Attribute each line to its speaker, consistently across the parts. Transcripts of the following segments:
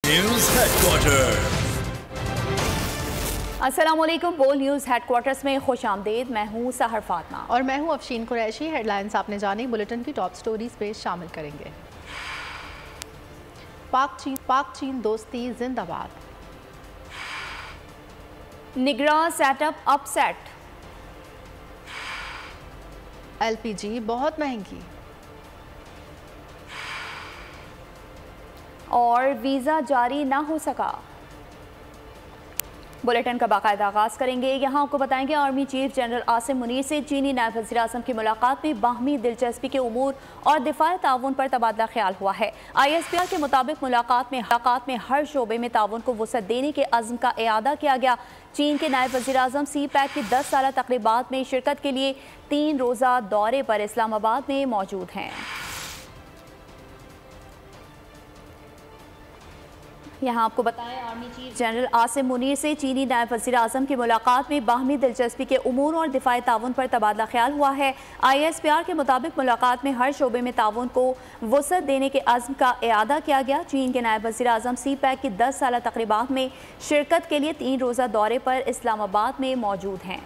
Speaker 1: News headquarter.
Speaker 2: अस्सलामुअलैकुम। बोल news headquarters में खुश आमदेद। मैं हूँ सहर फातिमा
Speaker 3: और मैं हूँ अफशीन कुरैशी। हेडलाइंस आपने जानी, बुलेटिन की टॉप स्टोरीज पे शामिल करेंगे। पाक चीन दोस्ती जिंदाबाद।
Speaker 2: निगरान सेटअप अपसेट।
Speaker 3: LPG बहुत महंगी।
Speaker 2: और वीज़ा जारी ना हो सका। बुलेटिन का बाकायदा आगाज करेंगे। यहाँ आपको बताएंगे army chief general Asim Munir से चीनी नायब वज़ीर आज़म की मुलाकात में बाहमी दिलचस्पी के उमूर और दिफाई ताउन पर तबादला ख्याल हुआ है। ISPR के मुताबिक मुलाकात में हर शोबे में ताउन को वसअत देने के अज़्म का इआदा किया गया। चीन के नायब वज़ीर आज़म CPEC की 10 साला तक़रीबात में शिरकत के लिए 3 रोज़ा दौरे पर इस्लामाबाद में मौजूद हैं। यहाँ आपको बताएं army chief general Asim Munir से चीनी नायब वज़ीर आज़म की मुलाकात में बाहमी दिलचस्पी के उमूर और दिफाई ताउन पर तबादला ख्याल हुआ है। ISPR के मुताबिक मुलाकात में हर शोबे में ताउन को वसअत देने के अज़्म का इआदा किया गया। चीन के नायब वज़ीर आज़म CPEC की 10 साला तक़रीबात में शिरकत के लिए 3 रोज़ा दौरे पर इस्लामाबाद में मौजूद हैं।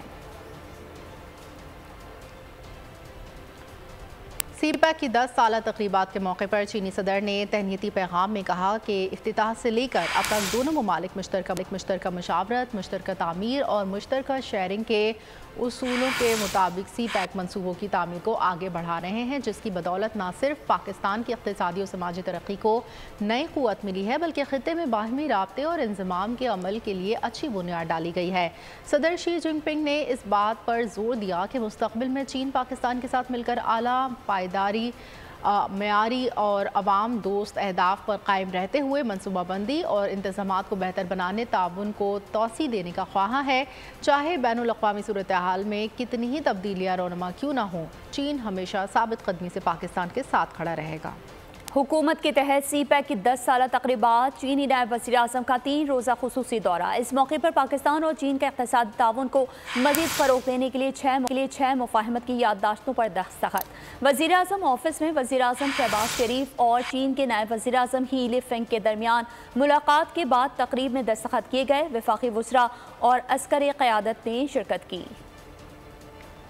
Speaker 3: CPEC की 10 साला तक़रीबात के मौके पर चीनी सदर ने तहनीती पैगाम में कहा कि इफ्तिताह से लेकर अब तक दोनों ममालिक मुश्तरका मशावरत, मुश्तरका तामीर और मुश्तरका शेयरिंग के उसूलों के मुताबिक CPEC मनसूबों की तामीर को आगे बढ़ा रहे हैं, जिसकी बदौलत न सिर्फ पाकिस्तान की इक़्तिसादी और समाजी तरक्की को नई क़ुव्वत मिली है, बल्कि ख़ित्ते में बाहमी राब्ते और इंज़माम के अमल के लिए अच्छी बुनियाद डाली गई है। सदर शी जिनपिंग ने इस बात पर जोर दिया कि मुस्तक़बिल में चीन पाकिस्तान के साथ मिलकर आला पायदारी, मेयारी और अवाम दोस्त अहदाफ पर कायम रहते हुए मनसूबाबंदी और इंतज़ामात को बेहतर बनाने, ताउन को तोसी देने का ख्वाहा है। चाहे बैनुल अक़वामी सूरत हाल में कितनी ही तब्दीलियाँ रोनमा क्यों ना हों, चीन हमेशा साबित कदमी से पाकिस्तान के साथ खड़ा रहेगा।
Speaker 2: हुकूमत के तहत CPEC की 10 साला तक़रीबात, चीनी नायब वज़ीर आज़म का 3 रोज़ा खुसूसी दौरा। इस मौके पर पाकिस्तान और चीन के इक़्तिसादी ताउन को मज़ीद फ़रोग़ देने के लिए 6 मुफ़ाहमत की याददाश्तों पर दस्तखत। वज़ीर आज़म ऑफिस में वज़ीर आज़म शहबाज शरीफ और चीन के नायब वज़ीर आज़म ही लिफेंग के दरमियान मुलाकात के बाद तक़रीब में दस्तखत किए गए। वफ़ाक़ी वज़रा और अस्करी क़यादत ने शिरकत की।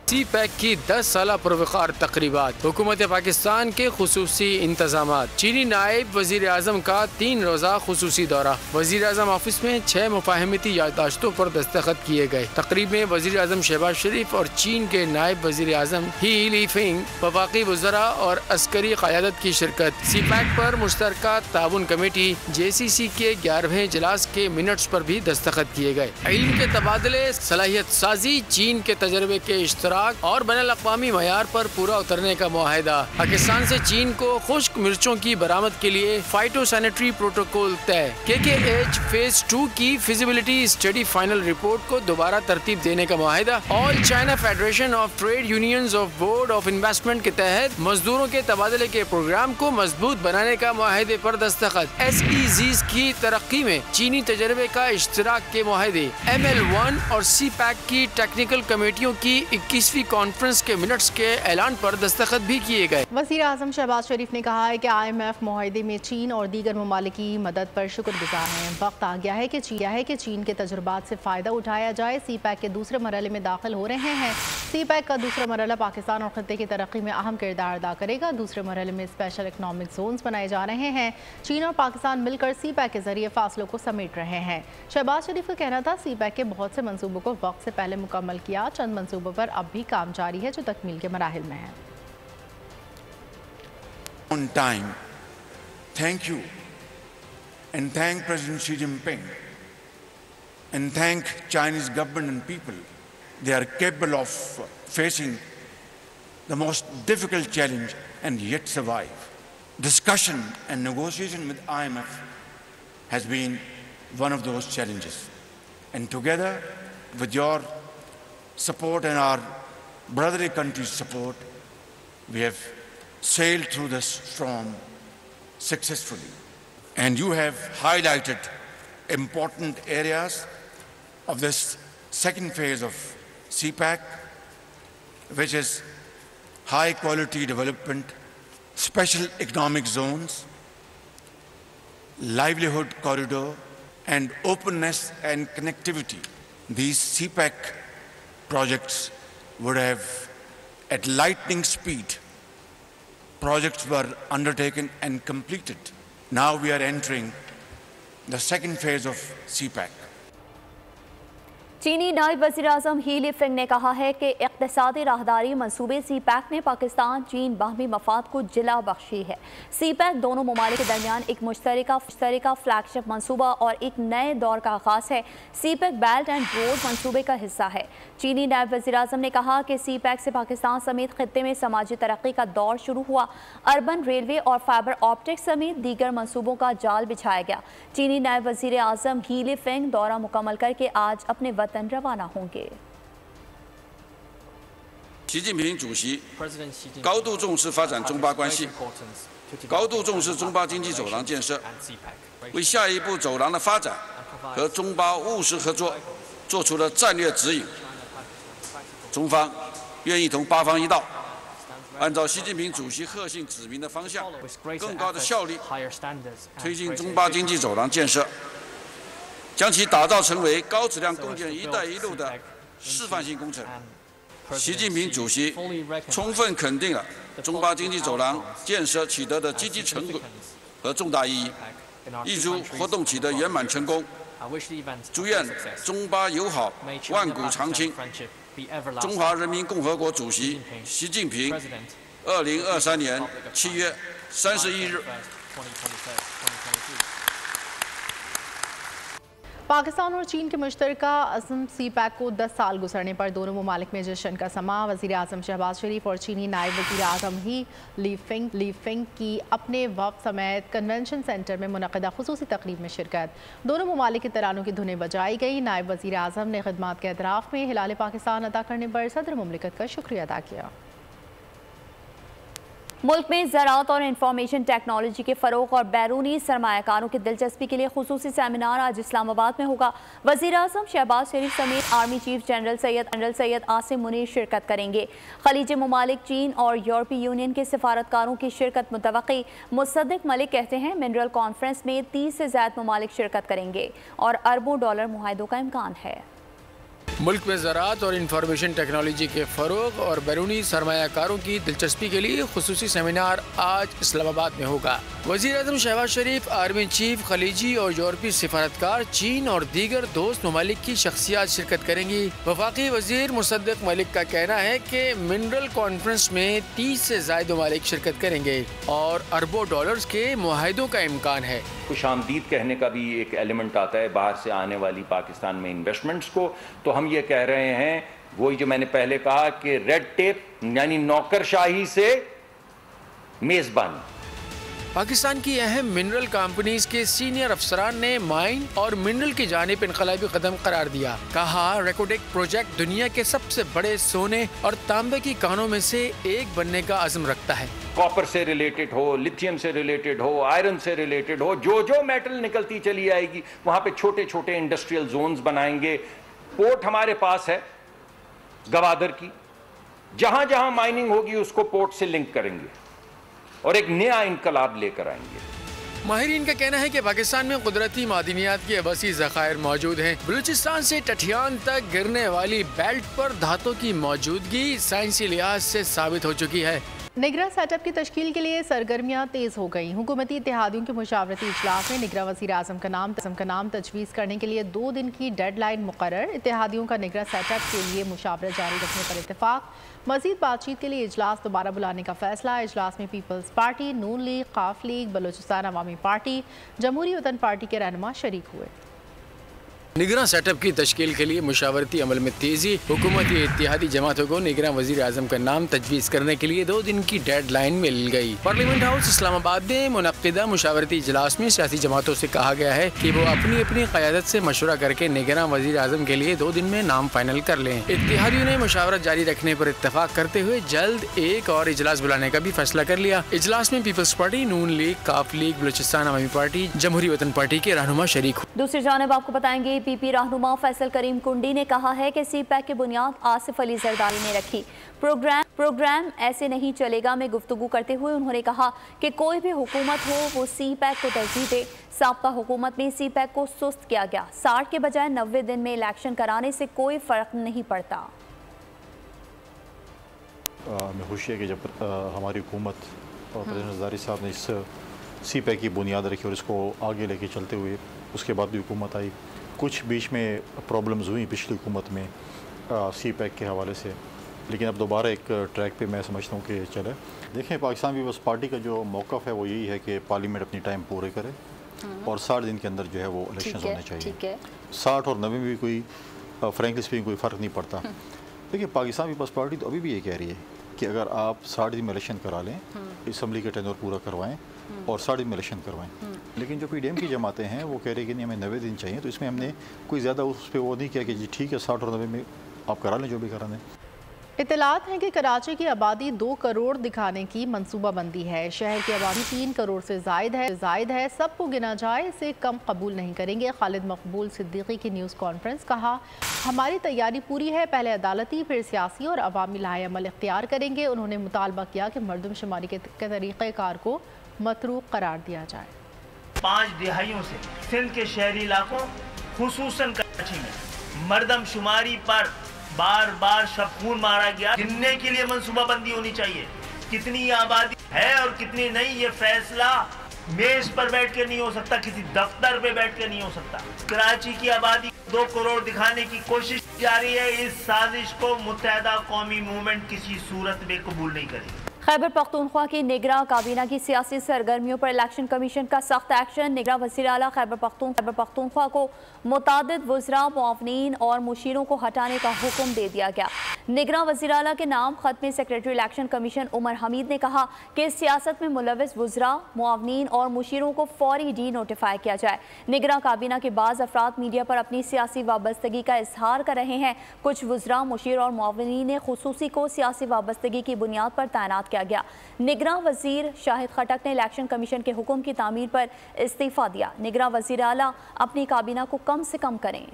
Speaker 4: CPEC की 10 साला पुरवकार तक़रीबात, हुकूमत पाकिस्तान के खुसूसी इंतज़ामात, चीनी नायब वज़ीर आज़म का 3 रोज़ा खुसूसी दौरा। वज़ीर आज़म ऑफिस में 6 मुफ़ाहमती याददाश्तों पर दस्तखत किए गए। तक़रीब में वज़ीर आज़म शहबाज शरीफ और चीन के नायब वज़ीर आज़म ही लिफेंग, वफ़ाक़ी वज़रा और अस्करी क़यादत की शिरकत। CPEC पर मुश्तरका ताउन कमेटी JCC के 11वें इजलास के मिनट्स पर भी दस्तखत किए गए। इल्म के तबादले, सलाहियत साजी, चीन के तजर्बे के इश्तराक और बैनुल-अक़वामी मयार पर पूरा उतरने का मुआहिदा। पाकिस्तान से चीन को खुश्क मिर्चों की बरामद के लिए फाइटोसैनिटरी प्रोटोकॉल तय। KKH फेज 2 की फिजिबिलिटी स्टडी फाइनल रिपोर्ट को दोबारा तरतीब देने का मुआहिदा। All China federation of trade unions of board of investment के तहत मजदूरों के तबादले के प्रोग्राम को मजबूत बनाने का मुआहिदे पर दस्तखत। SEZs की तरक्की में चीनी तजर्बे का इश्तराक के मुआहिदे। ML1 और CPEC की टेक्निकल कमेटियों की 21वीं कॉन्फ्रेंस के मिनट्स के ऐलान पर दस्तखत भी किए गए।
Speaker 3: वज़ीर आज़म शहबाज शरीफ ने कहा है कि IMF मुआहिदे में चीन और दीगर ममालिक की मदद पर शुक्रगुजार हैं। वक्त आ गया है कि चीन के तजुर्बात से फ़ायदा उठाया जाए। CPEC के दूसरे मरहले में दाखिल हो रहे हैं। CPEC का दूसरा मरहला पाकिस्तान और खत्ते की तरक्की में अहम किरदार अदा करेगा। दूसरे मरहले में स्पेशल इकनॉमिक जोन्स बनाए जा रहे हैं। चीन और पाकिस्तान मिलकर CPEC के जरिए फासलों को समेट रहे हैं। शहबाज शरीफ का कहना था CPEC के बहुत से मंसूबों को वक्त से पहले मुकम्मल किया, चंद मंसूबों पर अब भी काम जारी है जो तकमील के मराहिल में है।
Speaker 5: On time, thank you and thank President Xi Jinping and thank Chinese government and people. They are capable of facing the most difficult challenge and yet survive. Discussion and negotiation with IMF has been one of those challenges, and together with your support and our brotherly country's support, we have sailed through this storm successfully. And you have highlighted important areas of this second phase of CPEC, which is high quality development, special economic zones, livelihood corridor, and openness and connectivity. These CPEC projects would have, at lightning speed, projects were undertaken and completed. Now we are entering the second phase of CPEC.
Speaker 2: चीनी नायब वज़ीर-ए-आज़म ही Lifeng ने कहा है कि इक़्तिसादी राहदारी मंसूबे CPEC ने पाकिस्तान चीन बाहमी मफाद को जिला बख्शी है। CPEC दोनों ममालिक के दरमियान एक मुश्तरका फ्लैगशिप मंसूबा और एक नए दौर का आगाज़ है। CPEC बेल्ट एंड रोड मंसूबे का हिस्सा है। चीनी नायब वज़ीर-ए-आज़म ने कहा कि CPEC से पाकिस्तान समेत खित्ते में समाजी तरक्की का दौर शुरू हुआ। अर्बन रेलवे और फाइबर ऑप्टिक्स समेत दीगर मंसूबों का जाल बिछाया गया। चीनी नायब वज़ीर-ए-आज़म ही लिफेंग दौरा मुकम्मल करके आज अपने वतन रवाना होंगे।
Speaker 1: 习近平主席高度重视发展中巴关系，高度重视中巴经济走廊建设，为下一步走廊的发展和中巴务实合作做出了战略指引。中方愿意同巴方一道，按照习近平主席贺信指明的方向，更高的效率推进中巴经济走廊建设，将其打造成为高质量共建“一带一路”的示范性工程。习近平主席充分肯定了中巴经济走廊建设取得的积极成果和重大意义，预祝活动取得圆满成功。祝愿中巴友好万古长青。中华人民共和国主席习近平，2023年7月31日。
Speaker 3: पाकिस्तान और चीन के मुश्तरका अज़्म CPEC को 10 साल गुजरने पर दोनों ममालिक में जश्न का समा। वज़ीर आज़म शहबाज शरीफ और चीनी नायब वज़ीर आज़म ही लीफिंग की अपने वफ़द समेत कन्वेंशन सेंटर में मुनक़दा ख़ुसूसी तक़रीब में शिरकत। दोनों ममालिक के तरानों की धुनें बजाई गई। नायब वज़ीर आज़म ने खिदमात के एतराफ़ में हिलाल पाकिस्तान अदा करने पर सदर मुमलिकत का शुक्रिया अदा किया।
Speaker 2: मुल्क में ज़राअत और इंफॉर्मेशन टेक्नोलॉजी के फ़रोग़ और बैरूनी सरमायाकारों की दिलचस्पी के लिए खुसूसी सेमिनार आज इस्लामाबाद में होगा। वज़ीर आज़म शहबाज शरीफ समेत army chief general Syed Asim Munir शिरकत करेंगे। खलीजी ममालिक, चीन और यूरोपीय यूनियन के सिफारतकारों की शिरकत मुतवक्की। मुसद्दिक मलिक कहते हैं मिनरल कॉन्फ्रेंस में 30 से ज़्यादा ममालिक शिरकत करेंगे और अरबों डॉलर मुआहिदों का इम्कान है।
Speaker 4: मुल्क में ज़राअत और इंफॉर्मेशन टेक्नोलॉजी के फ़रोग़ और बैरूनी सरमायाकारों की दिलचस्पी के लिए खुसूसी सेमिनार आज इस्लामाबाद में होगा। वज़ीर आज़म शहबाज शरीफ, आर्मी चीफ, खलीजी और यूरोपीय सिफारतकार, चीन और दीगर दोस्त ममालिक की शख्सियात शिरकत करेंगी। वफाकी वज़ीर मुसद्दिक मलिक का कहना है कि मिनरल कॉन्फ्रेंस में 30 से ज़ायद ममालिक शिरकत करेंगे और अरबों डॉलर्स के मुआहिदों का इम्कान है।
Speaker 6: खुशामदीद कहने का भी एक एलिमेंट आता है बाहर से आने वाली पाकिस्तान में इन्वेस्टमेंट्स को। तो हम ये कह रहे हैं वही जो मैंने पहले कहा कि रेड टेप यानी नौकरशाही से मेजबानी।
Speaker 4: पाकिस्तान की अहम मिनरल कंपनीज के सीनियर अफसरान ने माइन और मिनरल की जानिब इनकलाबी कदम करार दिया। कहा रेकोडेक प्रोजेक्ट दुनिया के सबसे बड़े सोने और तांबे की कानों में से एक बनने का अज़्म रखता है।
Speaker 6: कॉपर से रिलेटेड हो, लिथियम से रिलेटेड हो, आयरन से रिलेटेड हो, जो मेटल निकलती चली आएगी वहाँ पे छोटे छोटे इंडस्ट्रियल जोन्स बनाएंगे। पोर्ट हमारे पास है गवादर की, जहाँ जहाँ माइनिंग होगी उसको पोर्ट से लिंक करेंगे और एक नया इनकलाब लेकर आएंगे।
Speaker 4: माहिरीन का कहना है कि पाकिस्तान में कुदरती मादनियात के वसी ज़खायर मौजूद हैं। बलूचिस्तान से टठियान तक गिरने वाली बेल्ट पर धातों की मौजूदगी साइंसी लिहाज से साबित हो चुकी है।
Speaker 3: निगरान सेटअप की तश्कील के लिए सरगर्मियाँ तेज़ हो गई। हुकूमती इत्तेहादियों के मुशावरती इजलास में निगरान वज़ीर आज़म का नाम तजवीज़ करने के लिए 2 दिन की डेडलाइन मुकर्रर। इत्तेहादियों का निगरान सेटअप के लिए मुशावरत जारी रखने पर इत्तेफाक। मज़ीद बातचीत के लिए इजलास दोबारा बुलाने का फैसला। इजलास में पीपल्स पार्टी, नून लीग, काफ लीग, बलूचिस्तान अवामी पार्टी, जमहूरी वतन पार्टी के रहनुमा शरीक हुए।
Speaker 4: निगरान सेटअप की तश्कील के लिए मुशावरती अमल में तेजी। हुकूमती इत्तेहादी जमातों को निगरान वज़ीर आज़म का नाम तजवीज़ करने के लिए 2 दिन की डेडलाइन मिल गई। पार्लियामेंट हाउस इस्लामाबाद में मुनक़्क़िदा मुशावरती इजलास में सियासी जमातों से कहा गया है कि वो अपनी अपनी क़यादत से मशवरा करके निगरान वज़ीर आज़म के लिए 2 दिन में नाम फाइनल कर लें। इत्तेहादियों ने मुशावरत जारी रखने पर इत्तफाक करते हुए जल्द एक और इजलास बुलाने का भी फैसला कर लिया। इजलास में पीपल्स पार्टी, नून लीग, काफ लीग, बलूचिस्तान अवामी पार्टी, जमहूरी वतन पार्टी के रहनुमा शरीक।
Speaker 2: दूसरी जानिब आपको बताएंगे APP रहनुमा फैसल करीम कुंडी ने कहा है कि CPEC की बुनियाद आसिफ अली जरदारी ने रखी। प्रोग्राम ऐसे नहीं चलेगा में गुफ्तगू करते हुए उन्होंने कहा कि कोई भी हुकूमत हो वो CPEC को तरजीह दे। साबका हुकूमत में CPEC को सुस्त किया गया। 60 के बजाय 90 दिन में इलेक्शन कराने से कोई फ़र्क नहीं पड़ता।
Speaker 7: हमें खुशी है कि जब हमारी हुकूमत और प्रेसिडेंट जरदारी साहब ने इस CPEC की बुनियाद रखी और इसको आगे लेके चलते हुए उसके बाद भी हुकूमत आई। कुछ बीच में प्रॉब्लम्स हुई पिछली हुकूमत में CPEC के हवाले से, लेकिन अब दोबारा एक ट्रैक पे मैं समझता हूँ कि चले। देखें, पाकिस्तान पीपल्स पार्टी का जो मौक़िफ़ है वो यही है कि पार्लियामेंट अपनी टाइम पूरे करे और 60 दिन के अंदर जो है वो इलेक्शन होने चाहिए। 60 और 90 में भी कोई फ्रैंकली स्पीकिंग कोई फ़र्क नहीं पड़ता। देखिए, पाकिस्तान पीपल्स पार्टी तो अभी भी ये कह रही है कि अगर आप 60 दिन में इलेक्शन करा लें, असम्बली का टेन्योर पूरा करवाएं और 60 दिन में इलेक्शन करवाएं, लेकिन जो PDM की जमातें हैं वो कह रही कि नहीं हमें 90 दिन चाहिए। तो इसमें हमने कोई ज़्यादा उस पर वो नहीं किया कि जी ठीक है 60 और 90 में आप करा लें जो भी कराने।
Speaker 3: इत्तलात हैं कि कराची की आबादी 2 करोड़ दिखाने की मंसूबाबंदी है। शहर की आबादी 3 करोड़ से जायद है। सबको गिना जाए इसे कम कबूल नहीं करेंगे। खालिद मकबूल सिद्दीकी की न्यूज़ कॉन्फ्रेंस। कहा, हमारी तैयारी पूरी है, पहले अदालती फिर सियासी और अवामी लाए अमल इख्तियार करेंगे। उन्होंने मुतालबा किया कि मरदमशुमारी के तरीक़ेकार को मतरूक करार दिया जाए।
Speaker 8: 5 दिहाइयों से सिंध के शहरी इलाकों खुसूसन कराची में मरदमशुमारी पर बार बार शबखून मारा गया। गिनने के लिए मंसूबाबंदी होनी चाहिए, कितनी आबादी है और कितनी नहीं। ये फैसला मेज पर बैठ के नहीं हो सकता, किसी दफ्तर पे बैठ के नहीं हो सकता। कराची की आबादी 2 करोड़ दिखाने की कोशिश जारी है। इस साजिश को मुत्तहदा कौमी मूवमेंट किसी सूरत में कबूल नहीं करेगी।
Speaker 2: खैबर पख्तूनख्वा की निगरां काबीना की सियासी सरगर्मियों पर इलेक्शन कमीशन का सख्त एक्शन। निगरां वज़ीर आला खैबर पख्तूनख्वा को मुतादिद वज़रा, मुआवनीन और मुशीरों को हटाने का हुक्म दे दिया गया। निगरां वज़ीर आला के नाम खत में secretary election commission Umar Hamid ने कहा कि सियासत में मुलविस वज़रा, मुआवनीन और मुशीरों को फौरी डी नोटिफाई किया जाए। निगरां काबीना के बाज़ अफराद मीडिया पर अपनी सियासी वाबस्तगी का इजहार कर रहे हैं। कुछ वज़रा, मुशीर और मुआवनीन खुसूसी को सियासी वाबस्तगी की बुनियाद पर तैनात किया गया। निगरां वज़ीर शाहिद खटक ने इलेक्शन कमीशन के हुक्म की तामीर पर इस्तीफा दिया। निगरां वज़ीर आला अपनी काबीना को कम से कम करें।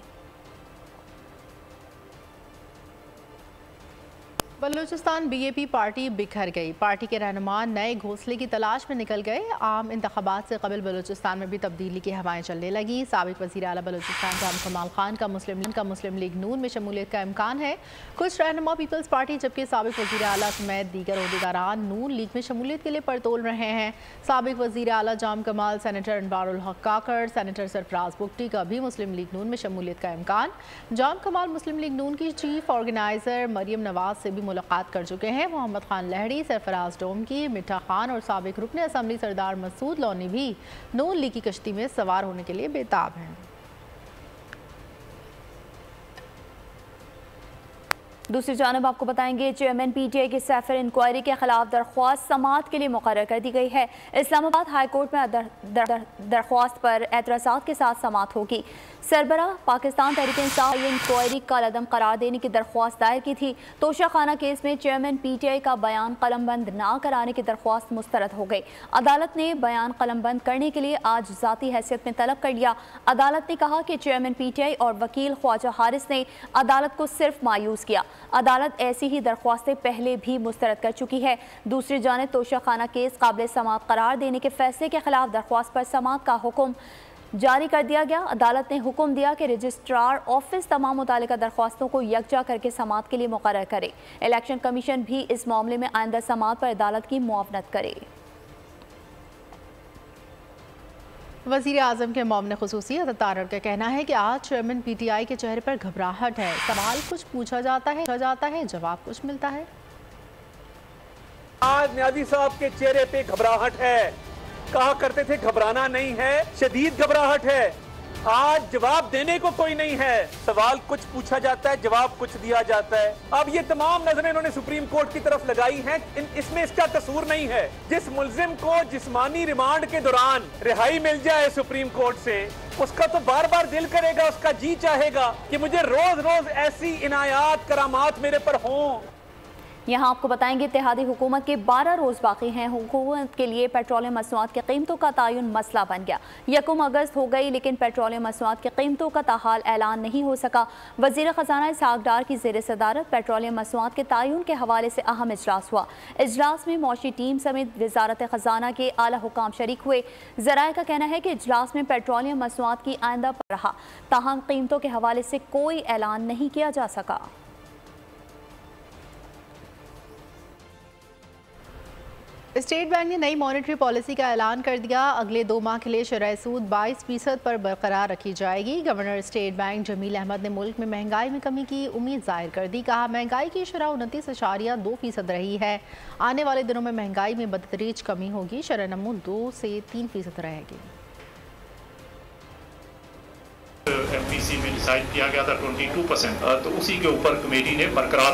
Speaker 3: बलूचिस्तान BAP पार्टी बिखर गई। पार्टी के रहनुमा नए घोंसले की तलाश में निकल गए। आम इंतखाबात से कबल बलूचिस्तान में भी तब्दीली की हवाएं चलने लगी। साबिक वज़ीर आला बलूचिस्तान जाम कमाल खान का मुस्लिम लीग नून में शमूलियत का इम्कान है। कुछ रहनुमा पीपल्स पार्टी जबकि साबिक वज़ीर आला समेत दीगर ओहदेदारान नून लीग में शमूलियत के लिए परतोल रहे हैं। साबिक वज़ीर आला जाम कमाल, सेनेटर अनवारुल हक काकड़, सेनेटर सरफराज बुगटी का भी मुस्लिम लीग नून में शमूलियत का इम्कान। जाम कमाल मुस्लिम लीग नून की चीफ ऑर्गेनाइज़र मरियम नवाज से भी मुलाकात कर चुके हैं। मोहम्मद खान लहड़ी, सरफराज डोमकी, मिठा खान और साबिक रुकन असम्बली सरदार मसूद लोनी भी नून लीग की कश्ती में सवार होने के लिए बेताब हैं।
Speaker 2: दूसरी जानब आपको बताएंगे चेयरमैन PTI की सैफर इंक्वायरी के खिलाफ दरख्वास्त समाअत के लिए मुकर्रर कर दी गई है। इस्लामाबाद हाई कोर्ट में दरख्वास्त पर एतराज़ात के साथ समाअत होगी। सरबराह पाकिस्तान तहरीक इंसाफ ये इंक्वायरी कलअदम करार देने की दरख्वास्त दायर की थी। तोशाखाना केस में चेयरमैन PTI का बयान कलमबंद ना कराने की दरख्वास्त मुस्तरद हो गई। अदालत ने बयान कलमबंद करने के लिए आज ज़ाती हैसियत में तलब कर लिया। अदालत ने कहा कि चेयरमैन PTI और वकील ख्वाजा हारिस ने अदालत को सिर्फ मायूस किया। अदालत ऐसी ही दरख्वास्तें पहले भी मुस्तरद कर चुकी है। दूसरी जानिब तोशाखाना केस काबिल समाअत करार देने के फैसले के खिलाफ दरख्वास्त पर समाअत का हुक्म जारी कर दिया गया। अदालत ने हुक्म दिया कि रजिस्ट्रार ऑफिस तमाम मुतालिका दरख्वास्तों को यकजा करके समाअत के लिए मुकर्रर करे। इलेक्शन कमीशन भी इस मामले में आइंदा समाअत पर अदालत की मुआवनत करे।
Speaker 3: वज़ीर आज़म के मोमन ख़ुसूसी अतार का कहना है कि आज चेयरमैन PTI के चेहरे पर घबराहट है। सवाल कुछ पूछा जाता है, जवाब कुछ मिलता है।
Speaker 9: आज न्याजी साहब के चेहरे पे घबराहट है। कहा करते थे घबराना नहीं है, शदीद घबराहट है। आज जवाब देने को कोई नहीं है। सवाल कुछ पूछा जाता है, जवाब कुछ दिया जाता है। अब ये तमाम नजरें इन्होंने सुप्रीम कोर्ट की तरफ लगाई हैं। इसमें इसका कसूर नहीं है। जिस मुल्जिम को जिस्मानी रिमांड के दौरान रिहाई मिल जाए सुप्रीम कोर्ट से, उसका तो बार बार दिल करेगा, उसका जी चाहेगा कि मुझे रोज रोज ऐसी इनायात करामात मेरे पर हों।
Speaker 2: यहाँ आपको बताएंगे इत्तेहादी हुकूमत के 12 रोज बाकी हैं। हुकूमत के लिए पेट्रोलियम मसनूआत की कीमतों का तयन मसला बन गया। 1 अगस्त हो गई लेकिन पेट्रोलियम मसनूआत की कीमतों का ताहाल ऐलान नहीं हो सका। वजीर खजाना इसहाक डार की ज़ेर सदारत पेट्रोलियम मसनूआत के तयन के हवाले से अहम इजलास हुआ। इजलास में मौशी टीम समेत वजारत खजाना के आला हुकाम शरीक हुए। ज़राए का कहना है कि इजलास में पेट्रोलियम मसनूआत की आइंदा पर रहा, ताहम कीमतों के हवाले से कोई ऐलान नहीं किया जा सका।
Speaker 3: स्टेट बैंक ने नई मॉनेटरी पॉलिसी का ऐलान कर दिया। अगले 2 माह के लिए शरह सूद 22% पर बरकरार रखी जाएगी। Governor state bank Jamil Ahmad ने मुल्क में महंगाई में कमी की उम्मीद जाहिर कर दी। कहा महंगाई की शरह 29.2% रही है। आने वाले दिनों में महंगाई में बतदरीज कमी होगी। शरह नमू 2 से 3% रहेगी।
Speaker 10: MPC में डिसाइड किया गया था 22%, तो उसी के ऊपर कमेटी ने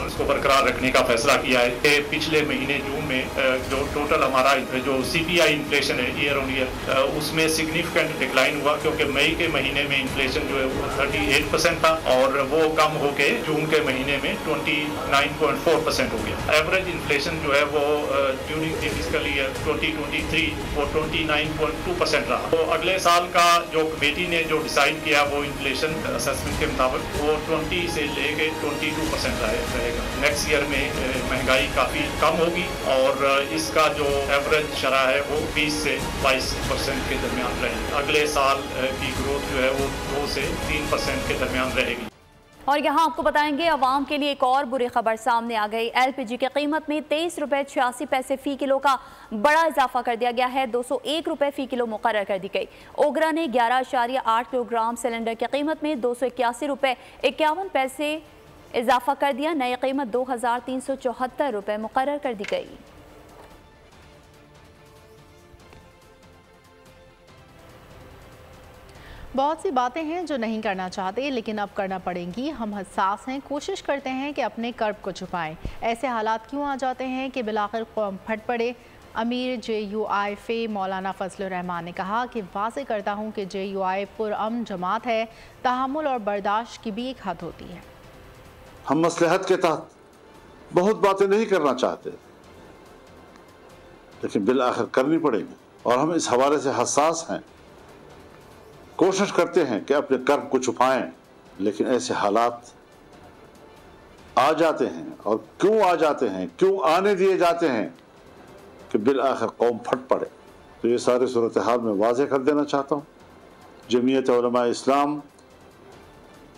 Speaker 10: उसको बरकरार रखने का फैसला किया है कि पिछले महीने जून में जो टोटल हमारा जो CPI इन्फ्लेशन है ईयर ऑन ईयर, उसमें सिग्निफिकेंट डिक्लाइन हुआ, क्योंकि मई के महीने में इन्फ्लेशन जो है वो 38% था और वो कम होके जून के महीने में 29.4% हो गया। एवरेज इन्फ्लेशन जो है वो ड्यूरिंग द फिस्कल ईयर 2023 वो 29.2% रहा। तो अगले साल का जो कमेटी ने जो डिसाइड किया वो इन्फ्लेशन असेसमेंट के मुताबिक वो 20 से लेके 22% रहेगा। नेक्स्ट ईयर में महंगाई काफ़ी कम होगी और इसका जो एवरेज शरह है वो 20 से 22% के दरमियान रहेगी। अगले साल की ग्रोथ जो है वो 2 से 3% के दरमियान रहेगी।
Speaker 2: और यहाँ आपको बताएंगे अवाम के लिए एक और बुरी खबर सामने आ गई। LPG की कीमत में 23 रुपये 86 पैसे फ़ी किलो का बड़ा इजाफा कर दिया गया है। 201 रुपये फ़ी किलो मुकर्रर कर दी गई। ओगरा ने 11.8 किलोग्राम सिलेंडर की कीमत में 281 रुपये 51 पैसे इजाफा कर दिया। नई कीमत 2374 रुपये मुकर्रर कर दी गई।
Speaker 3: बहुत सी बातें हैं जो नहीं करना चाहते लेकिन अब करना पड़ेंगी। हम हसास हैं, कोशिश करते हैं कि अपने कर्ब को छुपाएं। ऐसे हालात क्यों आ जाते हैं कि बिलाखिर कौम फट पड़े। अमीर JUI फे मौलाना फजलुर रहमान ने कहा कि वाज़ेह करता हूँ कि JUI पुरअमन जमात है, तहम्मुल और बर्दाश्त की भी एक हद होती है।
Speaker 11: हम मसलहत के तहत बहुत बातें नहीं करना चाहते लेकिन बिल आखिर करनी पड़ेगी और हम इस हवाले से हसास हैं। कोशिश करते हैं कि अपने कर्म को छुपाएं लेकिन ऐसे हालात आ जाते हैं और क्यों आ जाते हैं, क्यों आने दिए जाते हैं कि बिल आखिर कौम फट पड़े। तो ये सारी सूरत हाल में वाज़ेह कर देना चाहता हूँ। जमीयत उलमा इस्लाम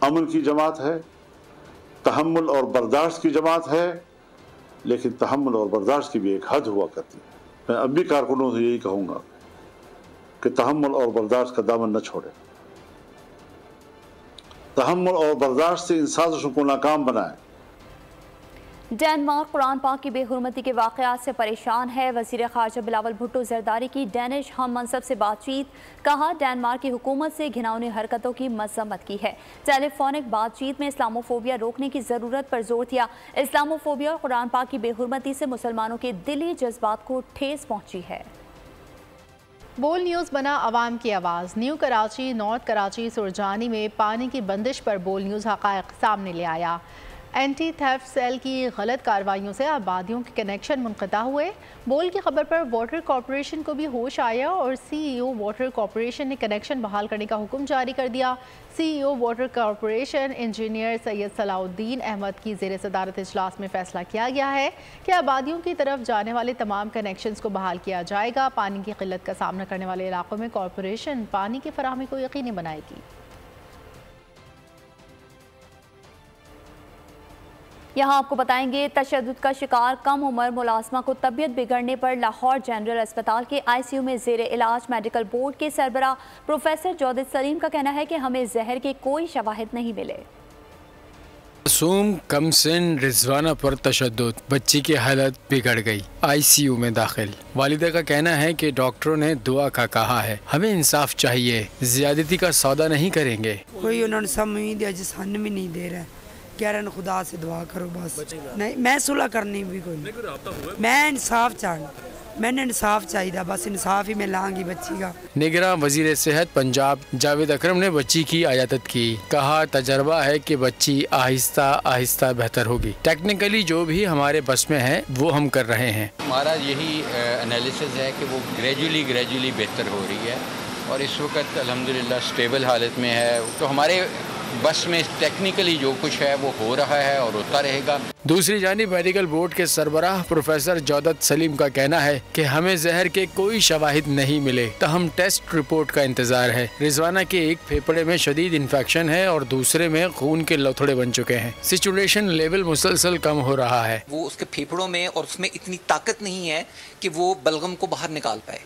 Speaker 11: अमन की जमात है, तहम्मुल और बर्दाश्त की जमात है, लेकिन तहम्मुल और बर्दाश्त की भी एक हद हुआ करती है। मैं अब भी कारकुनों से यही कहूँगा कि तहम्मुल और बर्दाश्त का दामन न छोड़े। तहम्मुल और बर्दाश्त से इन साजिशों को नाकाम बनाएं।
Speaker 2: डेनमार्क कुरान पाक की बेहुरमती के वाक़यात से परेशान है। वज़ीर ख़ारजा बिलावल भुट्टो ज़रदारी की डैनिश हम मनसब से बातचीत। कहा डेनमार्क की हुकूमत से घिनौनी हरकतों की मज़म्मत की है। टेलीफोनिक बातचीत में इस्लामोफोबिया रोकने की ज़रूरत पर जोर दिया। इस्लामोफोबिया और कुरान पाक की बेहुरमती से मुसलमानों के दिली जज्बात को ठेस पहुँची है।
Speaker 3: बोल न्यूज़ बना आवाम की आवाज़। न्यू कराची, नॉर्थ कराची, सुरजानी में पानी की बंदिश पर बोल न्यूज़ हक़ाइक़ सामने ले आया। एंटी थेफ्ट सेल की गलत कार्रवाइयों से आबादियों के कनेक्शन मुनक़ता हुए। बोल की खबर पर वाटर कॉरपोरेशन को भी होश आया और CEO वाटर कॉरपोरेशन ने कनेक्शन बहाल करने का हुक्म जारी कर दिया। CEO water corporation engineer Syed Salahuddin Ahmed की ज़ेर सदारत इजलास में फैसला किया गया है कि आबादियों की तरफ जाने वाले तमाम कनेक्शंस को बहाल किया जाएगा। पानी की किल्लत का सामना करने वाले इलाकों में कॉरपोरेशन पानी की फराहमी को यकीनी बनाएगी।
Speaker 2: यहाँ आपको बताएंगे तशद्दुद का शिकार कम उम्र मुलाजमा को तबीयत बिगड़ने पर लाहौर जनरल अस्पताल के ICU में ज़ेर इलाज मेडिकल बोर्ड के सरबराह प्रोफेसर जौदित सलीम का कहना है कि हमें जहर के कोई शवाहिद नहीं मिले।
Speaker 4: मासूम कमसिन रिजवाना पर तशद्दुद, बच्ची की हालत बिगड़ गई, ICU में दाखिल। वालिदा का कहना है कि डॉक्टरों ने दुआ का कहा है, हमें इंसाफ चाहिए, ज्यादती का सौदा नहीं करेंगे।
Speaker 12: कोई उन्होंने समझ दिया जिसान भी नहीं दे रहा है, कह रहे खुदा से दुआ करो बस। नहीं, मैं सुलह करनी भी कोई नहीं, मैं इंसाफ चाहूँ। मैंने इंसाफ चाहिए, बस इंसाफ ही मैं लाऊंगी बच्ची का।
Speaker 4: निगरान वजीर सेहत पंजाब जावेद अकरम ने बच्ची की आयादत की। कहा तजर्बा है कि बच्ची आहिस्ता आहिस्ता बेहतर होगी। टेक्निकली जो भी हमारे बस में है वो हम कर रहे हैं।
Speaker 13: हमारा यही एनालिसिस है कि वो ग्रेजुअली बेहतर हो रही है और इस वक्त अल्हम्दुलिल्लाह स्टेबल हालत में है। तो हमारे बस में टेक्निकली जो कुछ है वो हो रहा है और होता रहेगा।
Speaker 4: दूसरी जानिब मेडिकल बोर्ड के सरबराह प्रोफेसर जौदत सलीम का कहना है कि हमें जहर के कोई शवाहिद नहीं मिले, तहम टेस्ट रिपोर्ट का इंतजार है। रिजवाना के एक फेफड़े में शदीद इन्फेक्शन है और दूसरे में खून के लथड़े बन चुके हैं। सिचुएशन लेवल मुसलसल कम हो रहा है।
Speaker 14: वो उसके फेफड़ों में और उसमें इतनी ताकत नहीं है कि वो बलगम को बाहर निकाल पाए।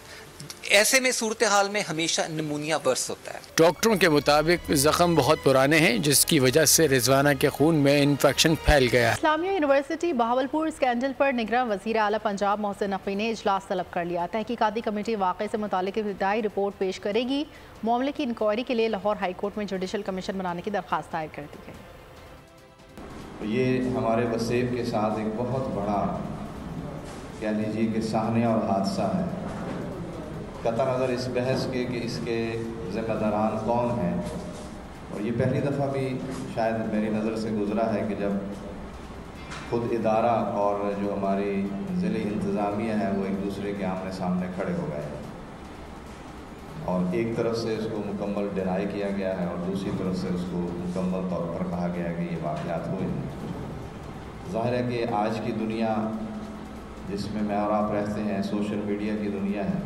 Speaker 14: ऐसे में सूरत हाल में हमेशा निमोनिया बर्स होता है।
Speaker 4: डॉक्टरों के मुताबिक जख्म बहुत पुराने हैं जिसकी वजह से रिजवाना के खून में इन्फेक्शन फैल गया।
Speaker 3: इस्लामिया यूनिवर्सिटी बहावलपुर स्कैंडल पर निगरान वज़ीर आला पंजाब मोहसिन नकवी ने इजलास तलब कर लिया। तहकीकाती कमेटी वाक़े से मुतालिक इब्तिदाई रिपोर्ट पेश करेगी। मामले की इंक्वायरी के लिए लाहौर हाई कोर्ट में जुडिशल कमीशन बनाने की दरख्वास्त दायर कर दी गई।
Speaker 15: ये हमारे वसेब के साथ एक बहुत बड़ा कह लीजिए कि साहने और हादसा है। कतई नज़र इस बहस के कि इसके ज़िम्मेदारान कौन हैं, और ये पहली दफ़ा भी शायद मेरी नज़र से गुज़रा है कि जब खुद इदारा और जो हमारी ज़िली इंतज़ामिया है वो एक दूसरे के आमने सामने खड़े हो गए और एक तरफ से इसको मुकम्मल डिनाई किया गया है और दूसरी तरफ से उसको मुकम्मल तौर पर कहा गया है कि ये वाक़यात हुए हैं। ज़ाहिर है कि आज की दुनिया जिसमें मैं और आप रहते हैं सोशल मीडिया की दुनिया है,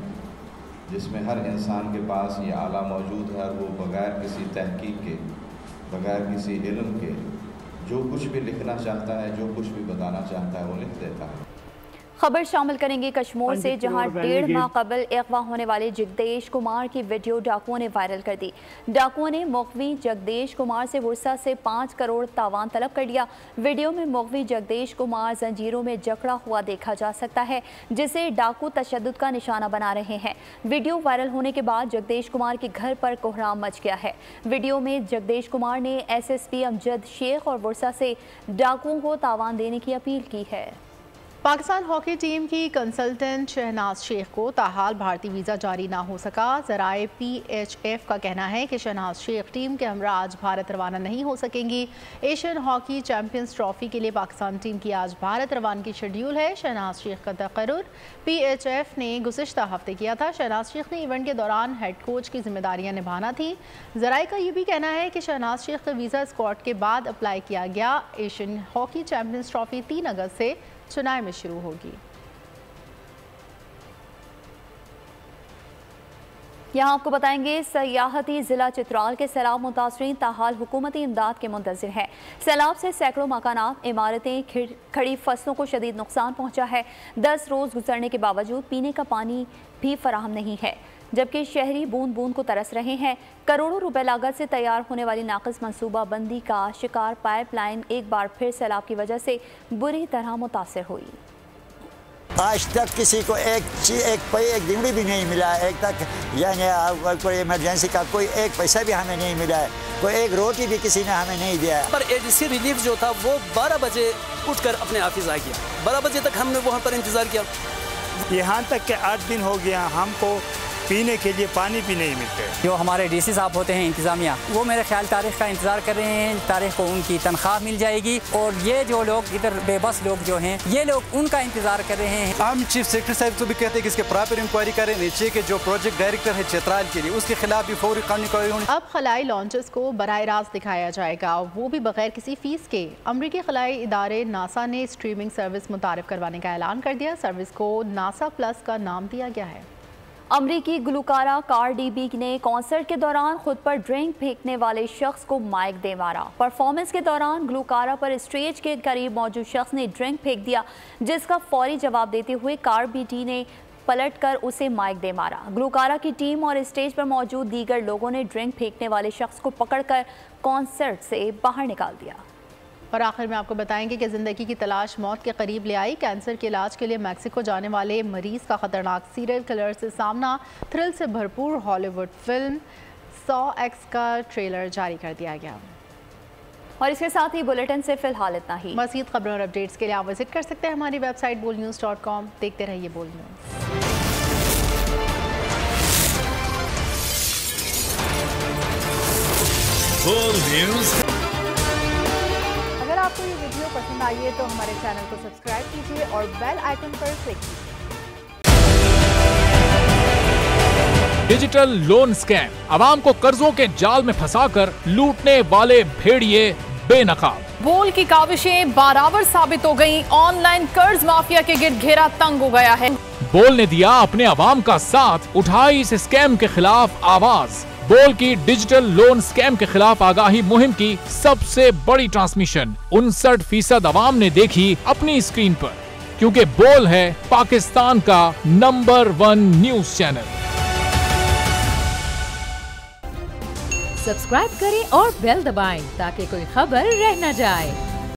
Speaker 15: जिसमें हर इंसान के पास ये आला मौजूद है और वो बग़ैर किसी तहकीक के, बग़ैर किसी इल्म के जो कुछ भी लिखना चाहता है, जो कुछ भी बताना चाहता है वो लिख देता है।
Speaker 2: खबर शामिल करेंगे कश्मीर से, जहां 1.5 माह कबल अगवा होने वाले जगदेश कुमार की वीडियो डाकुओं ने वायरल कर दी। डाकुओं ने मुगवी जगदेश कुमार से वर्षा से 5 करोड़ तावान तलब कर लिया। वीडियो में मुगवी जगदेश कुमार जंजीरों में जकड़ा हुआ देखा जा सकता है, जिसे डाकू तशद्दुद का निशाना बना रहे हैं। वीडियो वायरल होने के बाद जगदेश कुमार के घर पर कोहराम मच गया है। वीडियो में जगदेश कुमार ने SSP अमजद शेख और वर्षा से डाकुओं को तावान देने की अपील की है।
Speaker 3: पाकिस्तान हॉकी टीम की कंसल्टेंट शहनाज शेख को ताहाल भारतीय वीज़ा जारी ना हो सका। ज़राए PHF का कहना है कि शहनाज शेख टीम के हमरा आज भारत रवाना नहीं हो सकेंगी। एशियन हॉकी चैम्पियंस ट्रॉफी के लिए पाकिस्तान टीम की आज भारत रवानगी शेड्यूल है। शहनाज शेख का तकर्रुर PHF ने गुज़िश्ता हफ्ते किया था। शहनाज शेख ने इवेंट के दौरान हेड कोच की जिम्मेदारियां निभाना थी। ज़राए का ये भी कहना है कि शहनाज शेख का वीज़ा स्कॉट के बाद अप्लाई किया गया। एशियन हॉकी चैम्पियंस ट्रॉफी 3 अगस्त से चुनाव में शुरू होगी।
Speaker 2: यहाँ आपको बताएंगे सयाहती जिला चित्राल के सैलाब मुतासरीन ताहाल हुकूमती इमदाद के मुंतज़िर हैं। सैलाब से सैकड़ों मकानात, इमारतें, खड़ी फसलों को शदीद नुकसान पहुँचा है। 10 रोज़ गुजरने के बावजूद पीने का पानी भी फराहम नहीं है, जबकि शहरी बूंद बूंद को तरस रहे हैं। करोड़ों रुपए लागत से तैयार होने वाली नाक़िस मनसूबा बंदी का शिकार पाइपलाइन एक बार फिर सैलाब की वजह से बुरी तरह मुतासर हुई।
Speaker 16: आज तक किसी को एक दिमड़ी भी नहीं मिला है, एक तक यानी कोई इमरजेंसी का कोई एक पैसा भी हमें नहीं मिला है, कोई एक रोटी भी किसी ने हमें नहीं दिया है।
Speaker 17: पर ADC रिलीफ जो था वो 12 बजे उठकर अपने ऑफिस आ गया। 12 बजे तक हमने वहाँ पर इंतज़ार किया।
Speaker 18: यहाँ तक के 8 दिन हो गया, हमको पीने के लिए पानी भी नहीं मिलते।
Speaker 19: जो हमारे DC साहब होते हैं इंतज़ामिया, वो मेरे ख्याल तारीख का इंतज़ार कर रहे हैं। तारीख को उनकी तनख्वाह मिल जाएगी और ये जो लोग इधर बेबस लोग जो हैं, ये लोग उनका इंतज़ार कर रहे हैं।
Speaker 20: हम चीफ सेक्रेटरी साहब को भी कहते हैं कि इसके प्रॉपर इंक्वायरी करें। नीचे के जो प्रोजेक्ट डायरेक्टर है चित्राल के लिए, उसके खिलाफ भी फौरी कानूनी कार्रवाई होनी।
Speaker 3: अब खलाई लॉन्चेस को बराह रास्त दिखाया जाएगा, वो भी बगैर किसी फीस के। अमरीकी खलाई इदारे नासा ने स्ट्रीमिंग सर्विस मुतारिफ करवाने का ऐलान कर दिया। सर्विस को नासा प्लस का नाम दिया गया है।
Speaker 2: अमरीकी गुलकारा कार्डी बी ने कॉन्सर्ट के दौरान खुद पर ड्रिंक फेंकने वाले शख्स को माइक दे मारा। परफॉर्मेंस के दौरान गुलकारा पर स्टेज के करीब मौजूद शख्स ने ड्रिंक फेंक दिया, जिसका फौरी जवाब देते हुए कार्डी बी ने पलटकर उसे माइक दे मारा। गुलकारा की टीम और स्टेज पर मौजूद दीगर लोगों ने ड्रिंक फेंकने वाले शख्स को पकड़कर कॉन्सर्ट से बाहर निकाल दिया।
Speaker 3: और आखिर में आपको बताएंगे कि ज़िंदगी की तलाश मौत के करीब ले आई। कैंसर के इलाज के लिए मैक्सिको जाने वाले मरीज का खतरनाक सीरियल किलर से सामना। थ्रिल से भरपूर हॉलीवुड फिल्म 100X का ट्रेलर जारी कर दिया गया।
Speaker 2: और इसके साथ ही बुलेटिन से फिलहाल इतना ही।
Speaker 3: मज़ीद खबरों और अपडेट्स के लिए आप विजिट कर सकते हैं हमारी वेबसाइट boldnews.com। देखते रहिए बोल्ड न्यूज़।
Speaker 21: बोल न्यूज।
Speaker 3: अगर आपको ये वीडियो पसंद आई है तो हमारे चैनल को सब्सक्राइब कीजिए और बेल आइकन पर क्लिक कीजिए।
Speaker 22: डिजिटल लोन स्कैम, आवाम को कर्जों के जाल में फंसाकर लूटने वाले भेड़िए बेनकाब।
Speaker 23: बोल की काविशें बाराबर साबित हो गई। ऑनलाइन कर्ज माफिया के गिर्द घेरा तंग हो गया है।
Speaker 22: बोल ने दिया अपने आवाम का साथ, उठाई इस स्कैम के खिलाफ आवाज। बोल की डिजिटल लोन स्कैम के खिलाफ आगाही मुहिम की सबसे बड़ी ट्रांसमिशन 59% आवाम ने देखी अपनी स्क्रीन पर, क्योंकि बोल है पाकिस्तान का नंबर 1 न्यूज चैनल।
Speaker 24: सब्सक्राइब करें और बेल दबाएं ताकि कोई खबर रह न जाए।